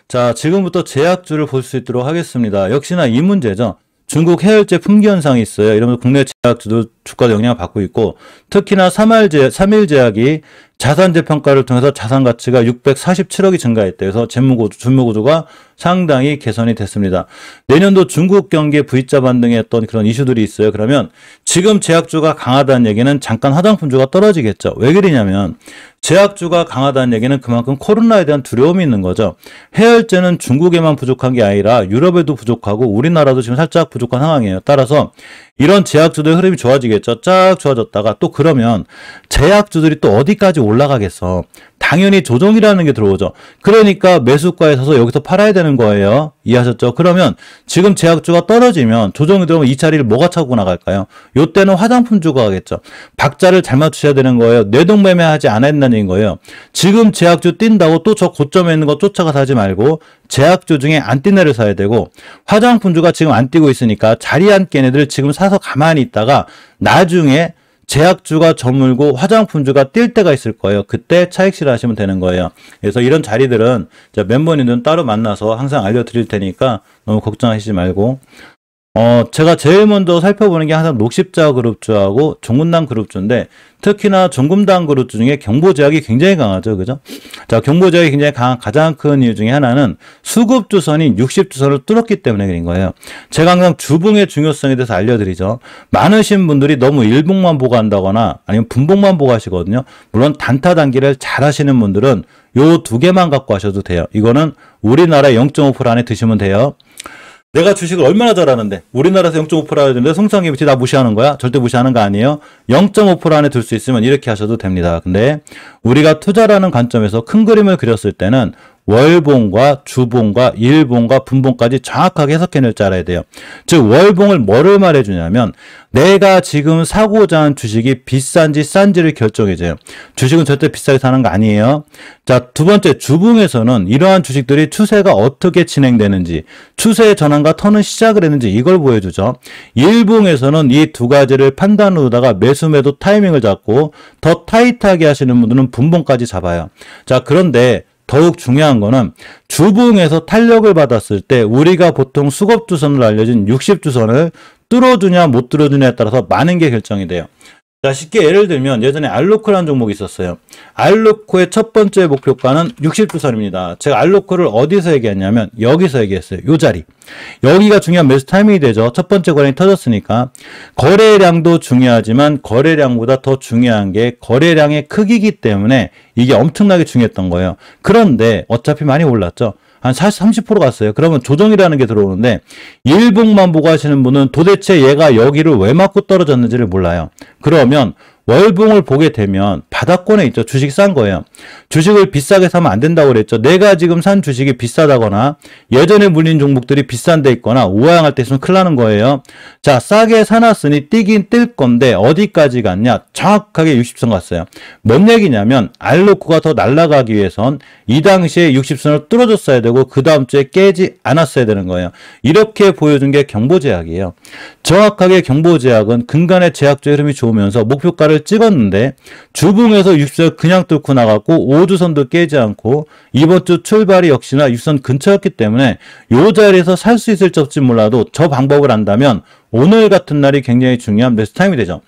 자, 지금부터 제약주를 볼 수 있도록 하겠습니다. 역시나 이 문제죠. 중국 해열제 품귀 현상이 있어요. 이러면서 국내 제약주도 주가도 영향을 받고 있고, 특히나 3일제약이 자산재 평가를 통해서 자산 가치가 647억이 증가했대요. 그래서 준무구조가 상당히 개선이 됐습니다. 내년도 중국 경기 V자 반등의 어떤 그런 이슈들이 있어요. 그러면 지금 제약주가 강하다는 얘기는 잠깐 화장품주가 떨어지겠죠. 왜 그러냐면 제약주가 강하다는 얘기는 그만큼 코로나에 대한 두려움이 있는 거죠. 해열제는 중국에만 부족한 게 아니라 유럽에도 부족하고 우리나라도 지금 살짝 부족한 상황이에요. 따라서 이런 제약주들의 흐름이 좋아지겠죠. 쫙 좋아졌다가 또 그러면 제약주들이 또 어디까지 올라가겠어. 당연히 조정이라는 게 들어오죠. 그러니까 매수가에 서서 여기서 팔아야 되는 거예요. 이해하셨죠? 그러면 지금 제약주가 떨어지면 조정이 들어오면 이 자리를 뭐가 차고 나갈까요? 요때는 화장품주가 가겠죠. 박자를 잘 맞추셔야 되는 거예요. 뇌동매매하지 않아야 된다는 거예요. 지금 제약주 뛴다고 또 저 고점에 있는 거 쫓아가 사지 말고 제약주 중에 안 뛴 애를 사야 되고, 화장품주가 지금 안 뛰고 있으니까 자리 안 깬 애들 지금 사서 가만히 있다가 나중에 제약주가 저물고 화장품주가 뛸 때가 있을 거예요. 그때 차익 실하시면 되는 거예요. 그래서 이런 자리들은 멤버님들은 따로 만나서 항상 알려드릴 테니까 너무 걱정하시지 말고, 제가 제일 먼저 살펴보는 게 항상 녹십자 그룹주하고 종근당 그룹주인데, 특히나 종근당 그룹주 중에 경보제약이 굉장히 강하죠. 그죠? 자, 경보제약이 굉장히 강한 가장 큰 이유 중에 하나는 수급주선인 60주선을 뚫었기 때문에 그런 거예요. 제가 항상 주봉의 중요성에 대해서 알려드리죠. 많으신 분들이 너무 일봉만 보고 한다거나 아니면 분봉만 보고 하시거든요. 물론 단타 단기를 잘 하시는 분들은 요 두 개만 갖고 하셔도 돼요. 이거는 우리나라 0.5% 안에 드시면 돼요. 내가 주식을 얼마나 잘하는데 우리나라에서 0.5% 하는데 송상기부터 나 무시하는 거야? 절대 무시하는 거 아니에요. 0.5% 안에 들 수 있으면 이렇게 하셔도 됩니다. 근데 우리가 투자라는 관점에서 큰 그림을 그렸을 때는 월봉과 주봉과 일봉과 분봉까지 정확하게 해석해낼 줄 알아야 돼요. 즉 월봉을 뭐를 말해주냐면 내가 지금 사고자 하는 주식이 비싼지 싼지를 결정해줘요. 주식은 절대 비싸게 사는 거 아니에요. 자, 두 번째 주봉에서는 이러한 주식들이 추세가 어떻게 진행되는지, 추세의 전환과 턴은 시작을 했는지 이걸 보여주죠. 일봉에서는 이 두 가지를 판단으로다가 매수 매도 타이밍을 잡고 더 타이트하게 하시는 분들은 분봉까지 잡아요. 자, 그런데 더욱 중요한 거는 주봉에서 탄력을 받았을 때 우리가 보통 수급주선으로 알려진 60주선을 뚫어주냐 못 뚫어주냐에 따라서 많은 게 결정이 돼요. 자, 쉽게 예를 들면 예전에 알로코라는 종목이 있었어요. 알로코의 첫 번째 목표가는 60주선입니다. 제가 알로코를 어디서 얘기했냐면 여기서 얘기했어요. 요 자리. 여기가 중요한 매수 타이밍이 되죠. 첫 번째 거래이 터졌으니까. 거래량도 중요하지만 거래량보다 더 중요한 게 거래량의 크기이기 때문에 이게 엄청나게 중요했던 거예요. 그런데 어차피 많이 올랐죠. 한 40, 30% 갔어요. 그러면 조정이라는 게 들어오는데 일봉만 보고 하시는 분은 도대체 얘가 여기를 왜 맞고 떨어졌는지를 몰라요. 그러면 월봉을 보게 되면 바닥권에 있죠. 주식 싼 거예요. 주식을 비싸게 사면 안 된다고 그랬죠. 내가 지금 산 주식이 비싸다거나 예전에 물린 종목들이 비싼 데 있거나 우아향할 때 있으면 큰일 나는 거예요. 자, 싸게 사놨으니 뛰긴 뛸 건데 어디까지 갔냐? 정확하게 60선 갔어요. 뭔 얘기냐면 알로코가 더 날아가기 위해선 이 당시에 60선을 뚫어줬어야 되고 그 다음 주에 깨지 않았어야 되는 거예요. 이렇게 보여준 게 경보제약이에요. 정확하게 경보제약은 근간의 제약주의 흐름이 좋으면서 목표가를 찍었는데 주봉에서 60선 그냥 뚫고 나갔고 5주선도 깨지 않고 이번 주 출발이 역시나 6선 근처였기 때문에 이 자리에서 살 수 있을지 없지 몰라도 저 방법을 안다면 오늘 같은 날이 굉장히 중요한 매수 타임이 되죠.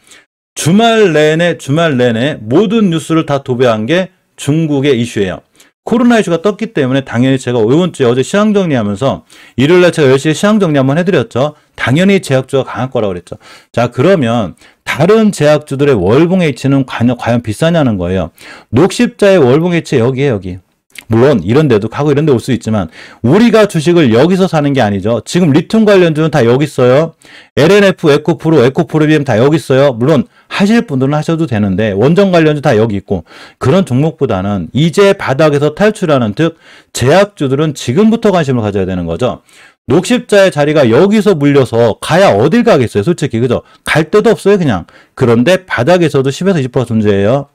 주말 내내 모든 뉴스를 다 도배한 게 중국의 이슈예요. 코로나 이슈가 떴기 때문에 당연히 제가 이번 주에 어제 시황 정리하면서 일요일날 제가 10시에 시황 정리 한번 해드렸죠. 당연히 제약주가 강할 거라고 그랬죠. 자, 그러면 다른 제약주들의 월봉 H는 과연 비싸냐는 거예요. 녹십자의 월봉 H 여기에요, 여기. 물론 이런 데도 가고 이런 데 올 수 있지만 우리가 주식을 여기서 사는 게 아니죠. 지금 리튬 관련주는 다 여기 있어요. LNF, 에코프로, 에코프로비엠 다 여기 있어요. 물론 하실 분들은 하셔도 되는데 원전 관련주 다 여기 있고, 그런 종목보다는 이제 바닥에서 탈출하는 즉 제약주들은 지금부터 관심을 가져야 되는 거죠. 녹십자의 자리가 여기서 물려서 가야 어딜 가겠어요, 솔직히. 그죠? 갈 데도 없어요, 그냥. 그런데 바닥에서도 10에서 20% 존재해요.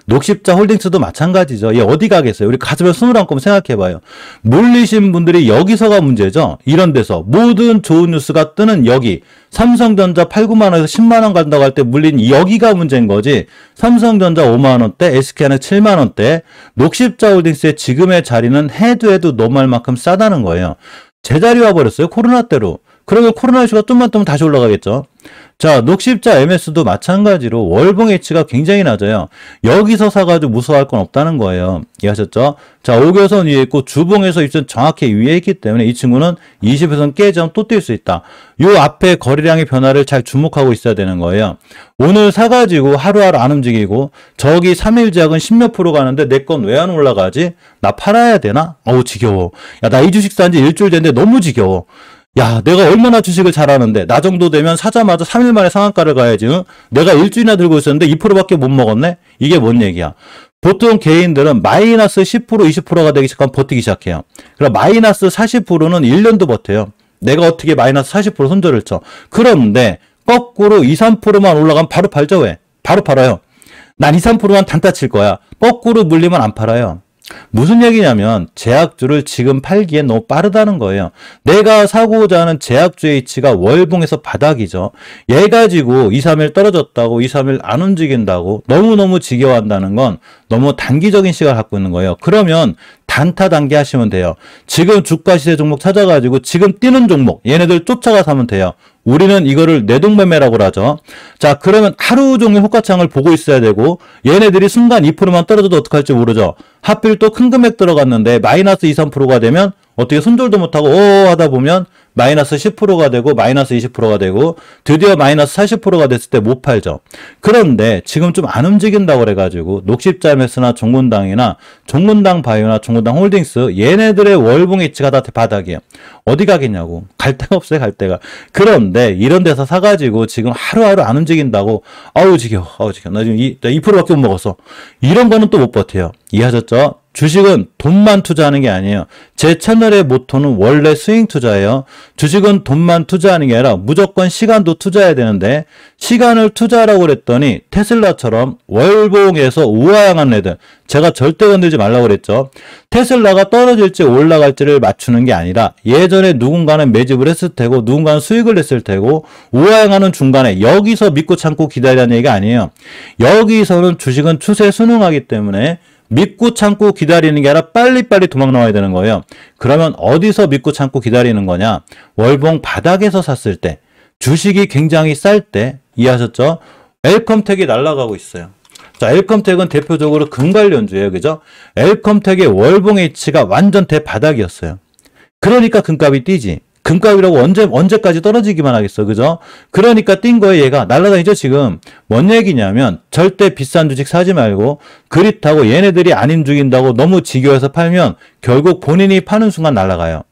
녹십자 홀딩스도 마찬가지죠. 얘 어디 가겠어요? 우리 가슴에 손을 얹고 생각해봐요. 몰리신 분들이 여기서가 문제죠. 이런 데서 모든 좋은 뉴스가 뜨는 여기 삼성전자 8, 9만 원에서 10만 원 간다고 할 때 물린 여기가 문제인 거지. 삼성전자 5만 원대, SK는 7만 원대, 녹십자 홀딩스의 지금의 자리는 해도 너무할 만큼 싸다는 거예요. 제자리 와버렸어요. 코로나 때로. 그러면 코로나 이슈가 좀만 뜨면 다시 올라가겠죠. 자, 녹십자 MS도 마찬가지로 월봉 H가 굉장히 낮아요. 여기서 사가지고 무서워할 건 없다는 거예요. 이해하셨죠? 자, 5교선 위에 있고 주봉에서 입선 정확히 위에 있기 때문에 이 친구는 20에선 깨지면 또 뛸 수 있다. 요 앞에 거래량의 변화를 잘 주목하고 있어야 되는 거예요. 오늘 사가지고 하루하루 안 움직이고 저기 3일 제약은 10몇 프로 가는데 내 건 왜 안 올라가지? 나 팔아야 되나? 어우 지겨워. 야, 나 이 주식 산 지 일주일 됐는데 너무 지겨워. 야, 내가 얼마나 주식을 잘하는데 나 정도 되면 사자마자 3일 만에 상한가를 가야지. 응? 내가 일주일이나 들고 있었는데 2%밖에 못 먹었네? 이게 뭔 얘기야? 보통 개인들은 마이너스 10%, 20%가 되기 시작하면 버티기 시작해요. 그럼 마이너스 40%는 1년도 버텨요. 내가 어떻게 마이너스 40% 손절을 쳐. 그런데 거꾸로 2, 3%만 올라가면 바로 팔죠. 왜? 바로 팔아요. 난 2, 3%만 단타 칠 거야. 거꾸로 물리면 안 팔아요. 무슨 얘기냐면 제약주를 지금 팔기엔 너무 빠르다는 거예요. 내가 사고자 하는 제약주의 위치가 월봉에서 바닥이죠. 얘 가지고 2, 3일 떨어졌다고 2, 3일 안 움직인다고 너무너무 지겨워한다는 건 너무 단기적인 시각을 갖고 있는 거예요. 그러면 단타 단기 하시면 돼요. 지금 주가 시세 종목 찾아가지고 지금 뛰는 종목 얘네들 쫓아가서 하면 돼요. 우리는 이거를 내동매매라고 하죠. 자, 그러면 하루 종일 호가창을 보고 있어야 되고 얘네들이 순간 2%만 떨어져도 어떡할지 모르죠. 하필 또 큰 금액 들어갔는데 마이너스 2, 3%가 되면 어떻게 손절도 못하고 하다 보면 마이너스 10%가 되고 마이너스 20%가 되고 드디어 마이너스 40%가 됐을 때 못 팔죠. 그런데 지금 좀 안 움직인다고 그래가지고 녹십자 MS나 종군당이나 종군당 바이오나 종군당 홀딩스 얘네들의 월봉 위치가 다 바닥이에요. 어디 가겠냐고. 갈 데가 없어요. 갈 데가. 그런데 이런 데서 사가지고 지금 하루하루 안 움직인다고 아우 지겨워. 나 지금 2%밖에 못 먹었어. 이런 거는 또 못 버텨요. 이해하셨죠? 주식은 돈만 투자하는 게 아니에요. 제 채널의 모토는 원래 스윙 투자예요. 주식은 돈만 투자하는 게 아니라 무조건 시간도 투자해야 되는데 시간을 투자하라고 그랬더니 테슬라처럼 월봉에서 우하향한 애들 제가 절대 건들지 말라고 그랬죠. 테슬라가 떨어질지 올라갈지를 맞추는 게 아니라 예전에 누군가는 매집을 했을 테고 누군가는 수익을 냈을 테고 우하향하는 중간에 여기서 믿고 참고 기다리라는 얘기가 아니에요. 여기서는 주식은 추세에 순응하기 때문에 믿고 참고 기다리는 게 아니라 빨리빨리 도망 나와야 되는 거예요. 그러면 어디서 믿고 참고 기다리는 거냐? 월봉 바닥에서 샀을 때, 주식이 굉장히 쌀 때, 이해하셨죠? 엘컴텍이 날아가고 있어요. 자, 엘컴텍은 대표적으로 금관련주예요. 그죠? 엘컴텍의 월봉 H가 완전 대바닥이었어요. 그러니까 금값이 뛰지. 금값이라고 언제까지 떨어지기만 하겠어. 그죠? 그러니까 뛴 거에 얘가 날아다니죠, 지금. 뭔 얘기냐면, 절대 비싼 주식 사지 말고, 그릿하고 얘네들이 안 움직인다고 너무 지겨워서 팔면, 결국 본인이 파는 순간 날아가요.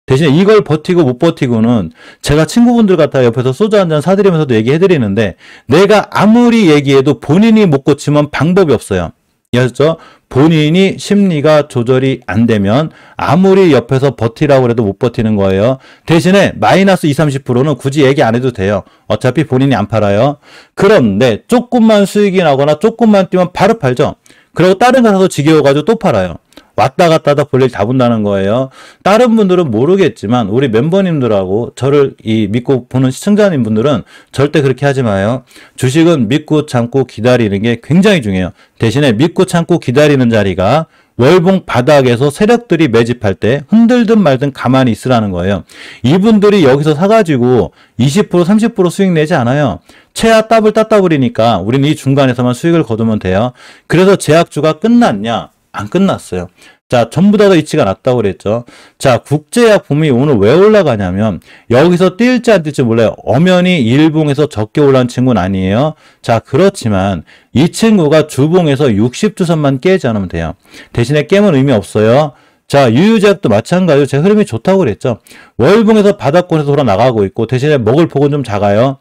대신에 이걸 버티고 못 버티고는 제가 친구분들 같아 옆에서 소주 한잔 사드리면서도 얘기해드리는데, 내가 아무리 얘기해도 본인이 못 고치면 방법이 없어요. 이해하셨죠? 본인이 심리가 조절이 안 되면 아무리 옆에서 버티라고 해도 못 버티는 거예요. 대신에 마이너스 20, 30%는 굳이 얘기 안 해도 돼요. 어차피 본인이 안 팔아요. 그런데 조금만 수익이 나거나 조금만 뛰면 바로 팔죠. 그리고 다른 거 사서 지겨워가지고 또 팔아요. 왔다 갔다 하다 볼일 다 본다는 거예요. 다른 분들은 모르겠지만 우리 멤버님들하고 저를 믿고 보는 시청자님분들은 절대 그렇게 하지 마요. 주식은 믿고 참고 기다리는 게 굉장히 중요해요. 대신에 믿고 참고 기다리는 자리가 월봉 바닥에서 세력들이 매집할 때 흔들든 말든 가만히 있으라는 거예요. 이분들이 여기서 사가지고 20%, 30% 수익 내지 않아요. 최하 더블 따따블이니까 우리는 이 중간에서만 수익을 거두면 돼요. 그래서 제약주가 끝났냐? 안 끝났어요. 자, 전부 다 이치가 낮다고 그랬죠. 자, 국제약품이 오늘 왜 올라가냐면 여기서 뛸지 안 뛸지 몰라요. 엄연히 일봉에서 적게 올라온 친구는 아니에요. 자, 그렇지만 이 친구가 주봉에서 60주선만 깨지 않으면 돼요. 대신에 깨면 의미 없어요. 자, 유유제약도 마찬가지로 제 흐름이 좋다고 그랬죠. 월봉에서 바닥권에서 돌아 나가고 있고 대신에 먹을 폭은 좀 작아요.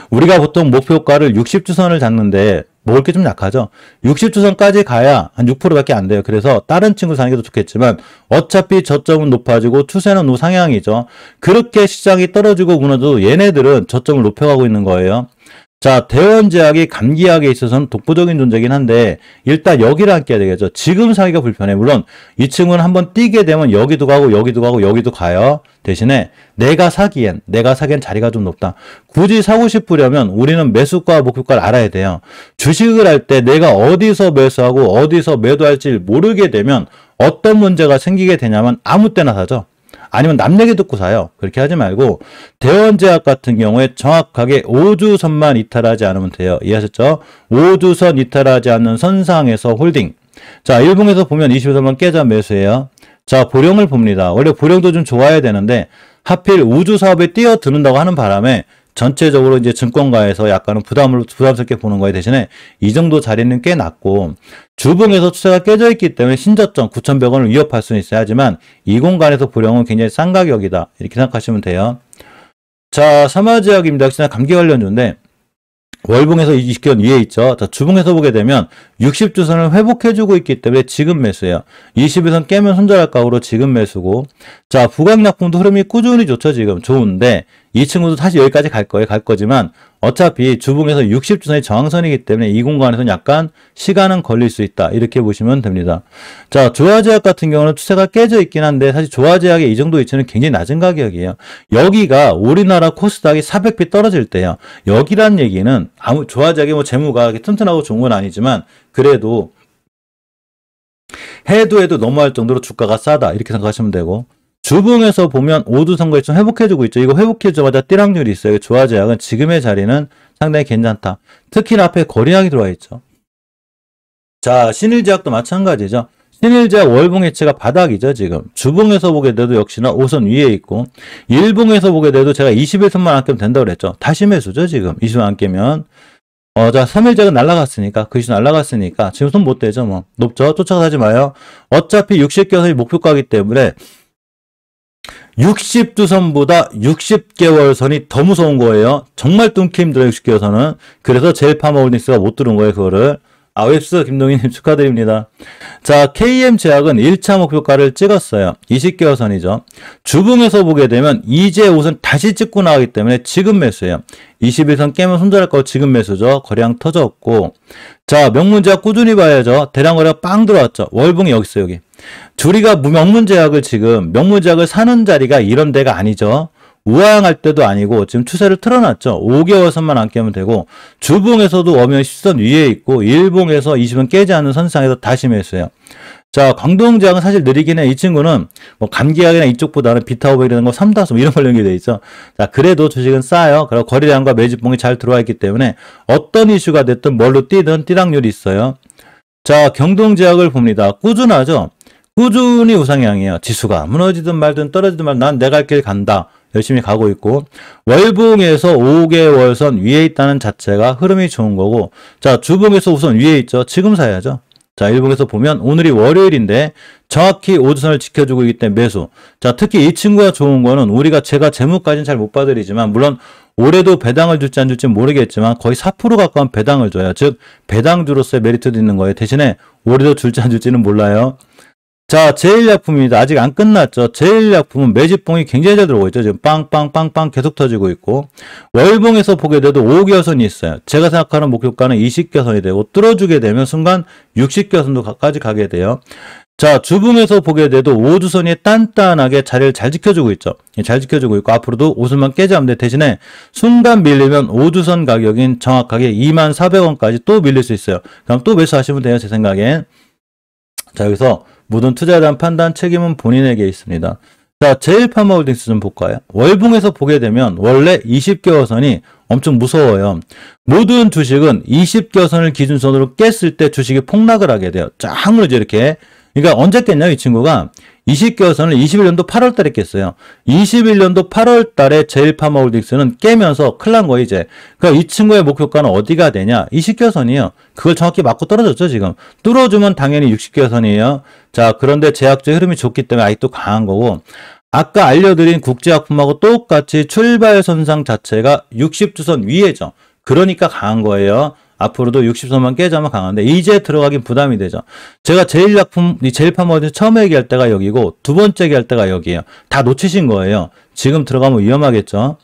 우리가 보통 목표가를 60주선을 잡는데 먹을 게 좀 약하죠. 60주선까지 가야 한 6%밖에 안 돼요. 그래서 다른 친구 사는 게 더 좋겠지만 어차피 저점은 높아지고 추세는 우상향이죠. 그렇게 시장이 떨어지고 무너져도 얘네들은 저점을 높여가고 있는 거예요. 자, 대원제약이 감기약에 있어서는 독보적인 존재긴 한데 일단 여기를 안 깨야 되겠죠. 지금 사기가 불편해. 물론 이 친구는 한번 뛰게 되면 여기도 가고 여기도 가고 여기도 가요. 대신에 내가 사기엔 자리가 좀 높다. 굳이 사고 싶으려면 우리는 매수가 목표가를 알아야 돼요. 주식을 할 때 내가 어디서 매수하고 어디서 매도할지 모르게 되면 어떤 문제가 생기게 되냐면 아무 때나 사죠. 아니면 남 얘기 듣고 사요. 그렇게 하지 말고 대원제약 같은 경우에 정확하게 5주선만 이탈하지 않으면 돼요. 이해하셨죠? 5주선 이탈하지 않는 선상에서 홀딩. 자, 일봉에서 보면 20선만 깨자 매수해요. 자, 보령을 봅니다. 원래 보령도 좀 좋아야 되는데 하필 우주 사업에 뛰어드는다고 하는 바람에 전체적으로 이제 증권가에서 약간은 부담스럽게 보는 거에 대신에 이 정도 자리는 꽤 낮고 주봉에서 추세가 깨져 있기 때문에 신저점 9,100원을 위협할 수는 있어야 하지만 이 공간에서 보령은 굉장히 싼 가격이다. 이렇게 생각하시면 돼요. 자, 삼화제약입니다. 역시나 감기 관련주인데 월봉에서 20개원 위에 있죠. 자, 주봉에서 보게 되면 60주선을 회복해주고 있기 때문에 지금 매수예요. 20일선 깨면 손절할 각오로 지금 매수고. 자, 부강약품도 흐름이 꾸준히 좋죠. 지금 좋은데 이 친구도 사실 여기까지 갈 거예요. 갈 거지만 어차피 주봉에서 60주선이 저항선이기 때문에 이 공간에서는 약간 시간은 걸릴 수 있다. 이렇게 보시면 됩니다. 자, 조화제약 같은 경우는 추세가 깨져 있긴 한데 사실 조화제약의 이 정도 위치는 굉장히 낮은 가격이에요. 여기가 우리나라 코스닥이 400비 떨어질 때요. 여기란 얘기는 조화제약이 뭐 재무가 튼튼하고 좋은 건 아니지만 그래도 해도 넘어갈 정도로 주가가 싸다. 이렇게 생각하시면 되고 주봉에서 보면 5주 선거에 좀 회복해주고 있죠. 이거 회복해주자마자 띠락률이 있어요. 조화제약은 지금의 자리는 상당히 괜찮다. 특히나 앞에 거래량이 들어와 있죠. 자, 신일제약도 마찬가지죠. 신일제약 월봉 해체가 바닥이죠. 지금 주봉에서 보게 돼도 역시나 5선 위에 있고 일봉에서 보게 돼도 제가 21선만 안 깨면 된다고 그랬죠. 다시 매수죠. 지금 20선 안 깨면 자, 3일작은 날라갔으니까, 그 이슈 날라갔으니까, 지금 손 못 대죠, 뭐. 높죠? 쫓아가지 마요. 어차피 60개선이 목표가기 때문에, 60주선보다 60개월 선이 더 무서운 거예요. 정말 뚱기 힘들어요, 60개월 선은. 그래서 제일파마홀딩스가 못 들은 거예요, 그거를. 웹스 김동희님 축하드립니다. 자, KM제약은 1차 목표가를 찍었어요. 20개월 선이죠. 주봉에서 보게 되면 이제 우선 다시 찍고 나가기 때문에 지금 매수예요. 21선 깨면 손절할 거 지금 매수죠. 거래량 터졌고. 자, 명문제약 꾸준히 봐야죠. 대량 거래가 빵 들어왔죠. 월봉이 여기 있어요, 여기. 우리가 명문제약을 사는 자리가 이런 데가 아니죠. 우아할 때도 아니고 지금 추세를 틀어놨죠. 5개월 선만 안 깨면 되고 주봉에서도 오면 10선 위에 있고 일봉에서 20선 깨지 않는 선상에서 다시 매수해요. 자, 광동제약은 사실 느리긴 해. 이 친구는 뭐 감기약이나 이쪽보다는 비타오백 이런 거 삼다수 이런 걸 연결돼 있죠. 자, 그래도 주식은 싸요. 그리고 거래량과 매집봉이 잘 들어와 있기 때문에 어떤 이슈가 됐든 뭘로 뛰든 띠락률이 있어요. 자, 경동제약을 봅니다. 꾸준하죠. 꾸준히 우상향이에요. 지수가 무너지든 말든 떨어지든 말든 난 내 갈 길 간다. 열심히 가고 있고 월봉에서 5개월선 위에 있다는 자체가 흐름이 좋은 거고 자, 주봉에서 우선 위에 있죠. 지금 사야죠. 자, 일봉에서 보면 오늘이 월요일인데 정확히 5주선을 지켜주고 있기 때문에 매수. 자, 특히 이 친구가 좋은 거는 제가 재무까지는 잘 못 봐드리지만 물론 올해도 배당을 줄지 안 줄지 모르겠지만 거의 4% 가까운 배당을 줘요. 즉 배당주로서의 메리트도 있는 거예요. 대신에 올해도 줄지 안 줄지는 몰라요. 자, 제일약품입니다. 아직 안 끝났죠. 제일약품은 매집봉이 굉장히 잘 들어오고 있죠. 지금 빵빵빵빵 계속 터지고 있고 월봉에서 보게 돼도 5개선이 있어요. 제가 생각하는 목표가는 20개선이 되고 뚫어주게 되면 순간 60개선도까지 가게 돼요. 자, 주봉에서 보게 돼도 5주선이 단단하게 자리를 잘 지켜주고 있죠. 잘 지켜주고 있고 앞으로도 5선만 깨지 않는데 대신에 순간 밀리면 5주선 가격인 정확하게 24,400원까지 또 밀릴 수 있어요. 그럼 또 매수하시면 돼요. 제 생각엔. 자, 여기서 모든 투자에 대한 판단 책임은 본인에게 있습니다. 자, 제일파마홀딩스 좀 볼까요? 월봉에서 보게 되면 원래 20개월 선이 엄청 무서워요. 모든 주식은 20개월 선을 기준선으로 깼을 때 주식이 폭락을 하게 돼요. 쫙 무너져 이렇게. 그러니까 언제 깼냐 이 친구가 20개월 선을 21년도 8월 달에 깼어요. 21년도 8월 달에 제일파마홀딩스는 깨면서 큰일 난 거예요, 이제. 그러니까 이 친구의 목표가는 어디가 되냐? 20개월 선이에요. 그걸 정확히 맞고 떨어졌죠, 지금. 뚫어주면 당연히 60개월 선이에요. 자, 그런데 제약주의 흐름이 좋기 때문에 아직도 강한 거고. 아까 알려드린 국제약품하고 똑같이 출발선상 자체가 60주선 위에죠. 그러니까 강한 거예요. 앞으로도 60선만 깨자면 강한데 이제 들어가긴 부담이 되죠. 제가 제일파마홀딩스 처음 얘기할 때가 여기고 두 번째 얘기할 때가 여기에요. 다 놓치신 거예요. 지금 들어가면 위험하겠죠.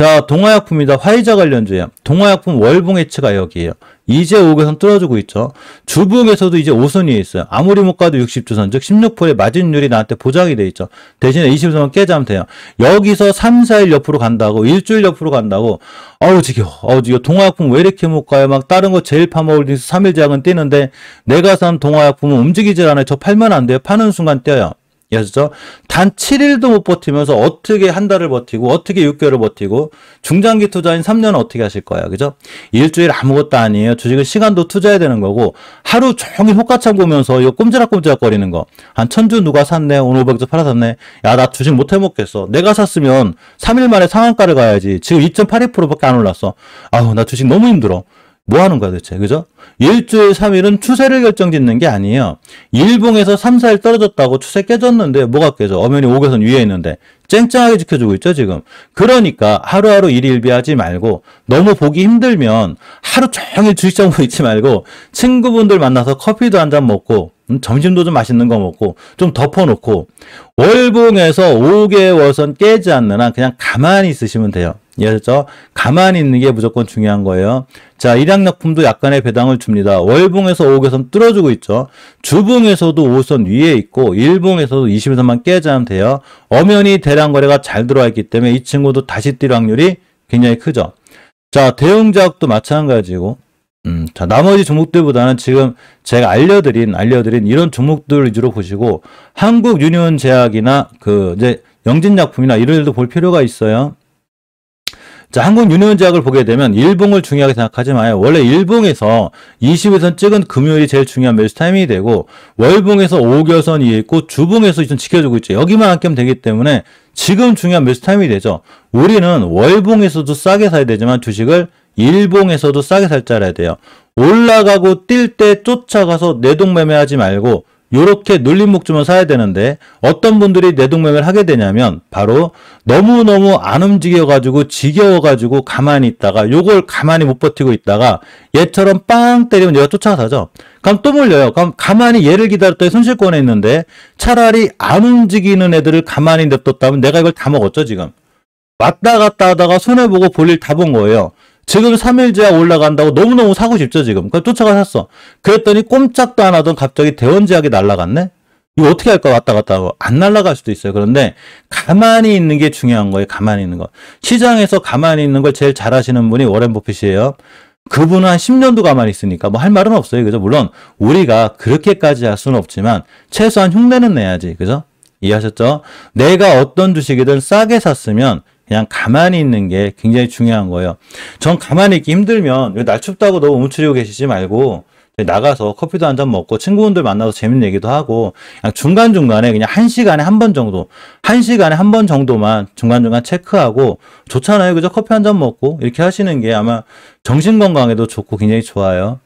자, 동화약품이다. 화이자 관련주예요. 동화약품 월봉 해치가 여기에요. 이제 5개선 뚫어주고 있죠. 주봉에서도 이제 5선 위에 있어요. 아무리 못 가도 60주선, 즉 16%의 마진율이 나한테 보장이 돼 있죠. 대신에 20선만 깨자면 돼요. 여기서 3, 4일 옆으로 간다고, 일주일 옆으로 간다고, 어우 지겨워. 동화약품 왜 이렇게 못 가요? 막 다른 거 제일 파머홀딩스 3일 제약은 뛰는데 내가 산 동화약품은 움직이질 않아요. 저 팔면 안 돼요. 파는 순간 뛰어요. 아시죠? 단 7일도 못 버티면서 어떻게 한 달을 버티고 어떻게 6개월을 버티고 중장기 투자인 3년은 어떻게 하실 거야. 그죠? 일주일 아무것도 아니에요. 주식은 시간도 투자해야 되는 거고 하루 종일 호가창 보면서 이거 꼼지락꼼지락 거리는 거. 한 1000주 누가 샀네. 오늘 500주 팔아샀네. 야, 나 주식 못 해먹겠어. 내가 샀으면 3일 만에 상한가를 가야지. 지금 2.82%밖에 안 올랐어. 아우, 나 주식 너무 힘들어. 뭐 하는 거야 대체, 그죠? 일주일 3일은 추세를 결정짓는 게 아니에요. 일봉에서 3, 4일 떨어졌다고 추세 깨졌는데 뭐가 깨져? 엄연히 5개선 위에 있는데 쨍쨍하게 지켜주고 있죠 지금. 그러니까 하루하루 일일비하지 말고 너무 보기 힘들면 하루 종일 주식장 보고 있지 말고 친구분들 만나서 커피도 한 잔 먹고 점심도 좀 맛있는 거 먹고 좀 덮어놓고 월봉에서 5개월선 깨지 않는 한 그냥 가만히 있으시면 돼요. 이해하셨죠? 가만히 있는 게 무조건 중요한 거예요. 자, 일양약품도 약간의 배당을 줍니다. 월봉에서 5개선 뚫어주고 있죠. 주봉에서도 5선 위에 있고 일봉에서도 20선만 깨자면 돼요. 엄연히 대량 거래가 잘 들어와 있기 때문에 이 친구도 다시 뛸 확률이 굉장히 크죠. 자, 대형제약도 마찬가지고 자, 나머지 종목들보다는 지금 제가 알려드린 이런 종목들 위주로 보시고 한국유니온제약이나 이제 영진약품이나 이런 일도 볼 필요가 있어요. 자, 한국유니온제약을 보게 되면 일봉을 중요하게 생각하지 마요. 원래 일봉에서 20일선 찍은 금요일이 제일 중요한 매수 타이밍이 되고 월봉에서 5개선 위에 있고 주봉에서 좀 지켜주고 있죠. 여기만 안 깨면 되기 때문에 지금 중요한 매수 타이밍이 되죠. 우리는 월봉에서도 싸게 사야 되지만 주식을 일봉에서도 싸게 살 줄 알아야 돼요. 올라가고 뛸 때 쫓아가서 내동매매하지 말고 요렇게 눌림목 주면 사야 되는데 어떤 분들이 내동매매를 하게 되냐면 바로 너무너무 안 움직여가지고 지겨워가지고 가만히 있다가 요걸 가만히 못 버티고 있다가 얘처럼 빵 때리면 얘가 쫓아가 사죠. 그럼 또 몰려요. 그럼 가만히 얘를 기다렸더니 손실권에 있는데 차라리 안 움직이는 애들을 가만히 냅뒀다면 내가 이걸 다 먹었죠 지금. 왔다 갔다 하다가 손해보고 볼일 다 본 거예요. 지금 3일 제약 올라간다고 너무너무 사고 싶죠 지금. 그러니까 쫓아가 샀어. 그랬더니 꼼짝도 안 하던 갑자기 대원제약이 날아갔네? 이거 어떻게 할까? 왔다 갔다 하고. 안 날아갈 수도 있어요. 그런데 가만히 있는 게 중요한 거예요. 가만히 있는 거. 시장에서 가만히 있는 걸 제일 잘하시는 분이 워렌 버핏이에요. 그분은 한 10년도 가만히 있으니까 뭐 할 말은 없어요. 그죠? 물론 우리가 그렇게까지 할 수는 없지만 최소한 흉내는 내야지. 그죠? 이해하셨죠? 내가 어떤 주식이든 싸게 샀으면 그냥 가만히 있는 게 굉장히 중요한 거예요. 전 가만히 있기 힘들면 날 춥다고 너무 움츠리고 계시지 말고 나가서 커피도 한 잔 먹고 친구분들 만나서 재밌는 얘기도 하고 그냥 중간중간에 그냥 1시간에 한 번 정도 1시간에 한 번 정도만 중간중간 체크하고 좋잖아요. 그죠? 커피 한 잔 먹고 이렇게 하시는 게 아마 정신건강에도 좋고 굉장히 좋아요.